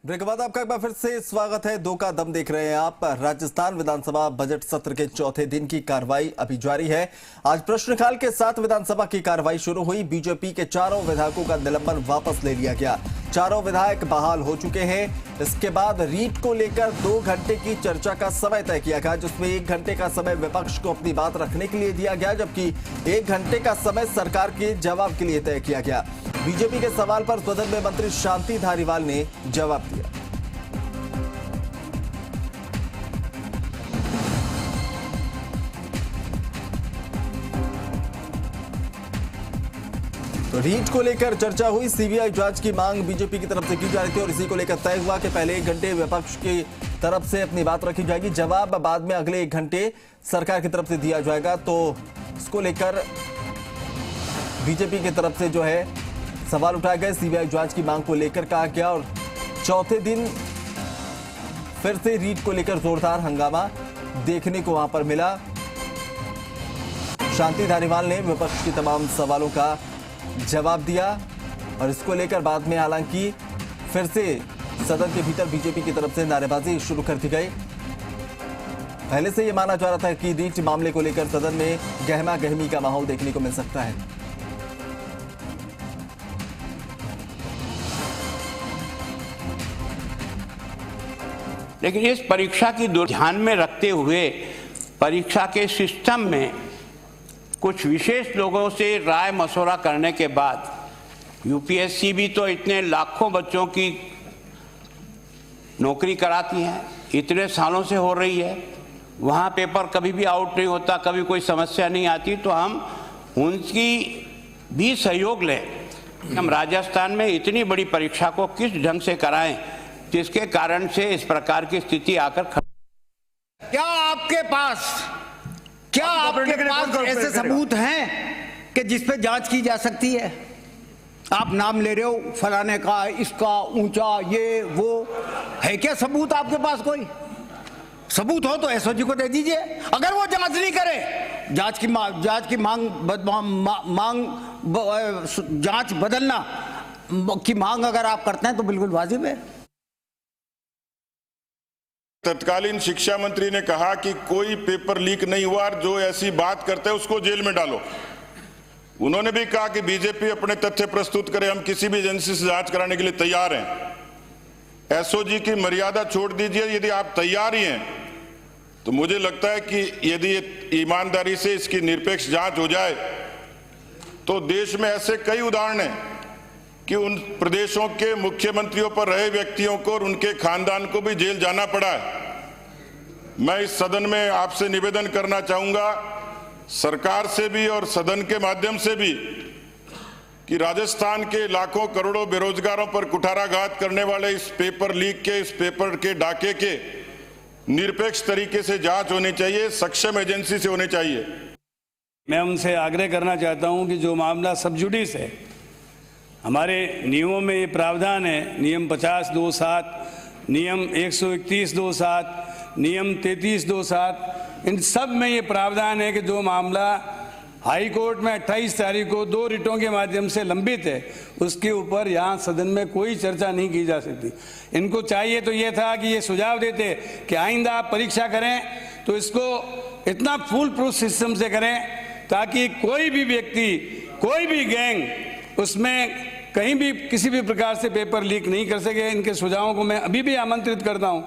Break के बाद आपका एक बार फिर से स्वागत है। दो का दम देख रहे हैं आप। राजस्थान विधानसभा बजट सत्र के चौथे दिन की कार्रवाई अभी जारी है। आज प्रश्नकाल के साथ विधानसभा की कार्रवाई शुरू हुई। बीजेपी के चारों विधायकों का निलंबन वापस ले लिया गया। चारों विधायक बहाल हो चुके हैं। इसके बाद रीट को लेकर 2 घंटे की चर्चा का समय तय किया गया, जिसमें 1 घंटे का समय विपक्ष को अपनी बात रखने के लिए दिया गया, जबकि 1 घंटे का समय सरकार के जवाब के लिए तय किया गया। बीजेपी के सवाल पर सदन में मंत्री शांति धारीवाल ने जवाब दिया। तो रीट को लेकर चर्चा हुई। सीबीआई जांच की मांग बीजेपी की तरफ से की जा रही थी और इसी को लेकर तय हुआ कि पहले 1 घंटे विपक्ष की तरफ से अपनी बात रखी जाएगी, जवाब बाद में अगले 1 घंटे सरकार की तरफ से दिया जाएगा। तो इसको लेकर बीजेपी की तरफ से जो है सवाल उठाए गए। सीबीआई जांच की मांग को लेकर कहा गया और चौथे दिन फिर से रीट को लेकर जोरदार हंगामा देखने को वहां पर मिला। शांति धारीवाल ने विपक्ष के तमाम सवालों का जवाब दिया और इसको लेकर बाद में हालांकि फिर से सदन के भीतर बीजेपी की तरफ से नारेबाजी शुरू कर दी गई। पहले से यह माना जा रहा था कि रीट मामले को लेकर सदन में गहमा गहमी का माहौल देखने को मिल सकता है। लेकिन इस परीक्षा की ध्यान में रखते हुए परीक्षा के सिस्टम में कुछ विशेष लोगों से राय मशवरा करने के बाद यूपीएससी भी तो इतने लाखों बच्चों की नौकरी कराती है, इतने सालों से हो रही है, वहाँ पेपर कभी भी आउट नहीं होता, कभी कोई समस्या नहीं आती, तो हम उनकी भी सहयोग लें। हम राजस्थान में इतनी बड़ी परीक्षा को किस ढंग से कराएं जिसके कारण से इस प्रकार की स्थिति आकर क्या आपके पास ऐसे सबूत हैं कि जिस पे जांच की जा सकती है? आप नाम ले रहे हो फलाने का, इसका, ऊंचा, ये वो, है क्या सबूत आपके पास? कोई सबूत हो तो एसओजी को दे दीजिए। अगर वो जांच नहीं करे, जांच बदलना की मांग अगर आप करते हैं तो बिल्कुल वाजिब है। तत्कालीन शिक्षा मंत्री ने कहा कि कोई पेपर लीक नहीं हुआ और जो ऐसी बात करते हैं उसको जेल में डालो। उन्होंने भी कहा कि बीजेपी अपने तथ्य प्रस्तुत करे, हम किसी भी एजेंसी से जांच कराने के लिए तैयार हैं। एसओजी की मर्यादा छोड़ दीजिए। यदि आप तैयार ही हैं तो मुझे लगता है कि यदि ईमानदारी से इसकी निरपेक्ष जांच हो जाए तो देश में ऐसे कई उदाहरण हैं कि उन प्रदेशों के मुख्यमंत्रियों पर रहे व्यक्तियों को और उनके खानदान को भी जेल जाना पड़ा है। मैं इस सदन में आपसे निवेदन करना चाहूंगा, सरकार से भी और सदन के माध्यम से भी, कि राजस्थान के लाखों करोड़ों बेरोजगारों पर कुठाराघात करने वाले इस पेपर लीक के, इस पेपर के डाके के निरपेक्ष तरीके से जांच होनी चाहिए, सक्षम एजेंसी से होनी चाहिए। मैं उनसे आग्रह करना चाहता हूं कि जो मामला सब जुडिस है, हमारे नियमों में ये प्रावधान है, नियम 50(2)(7), नियम 131(2)(7), नियम 33(2)(7), इन सब में ये प्रावधान है कि जो मामला हाई कोर्ट में 28 तारीख को 2 रिटों के माध्यम से लंबित है, उसके ऊपर यहाँ सदन में कोई चर्चा नहीं की जा सकती। इनको चाहिए तो ये था कि ये सुझाव देते कि आइंदा आप परीक्षा करें तो इसको इतना फुल प्रूफ सिस्टम से करें ताकि कोई भी व्यक्ति, कोई भी गैंग उसमें कहीं भी किसी भी प्रकार से पेपर लीक नहीं कर सके। इनके सुझावों को मैं अभी भी आमंत्रित करता हूं।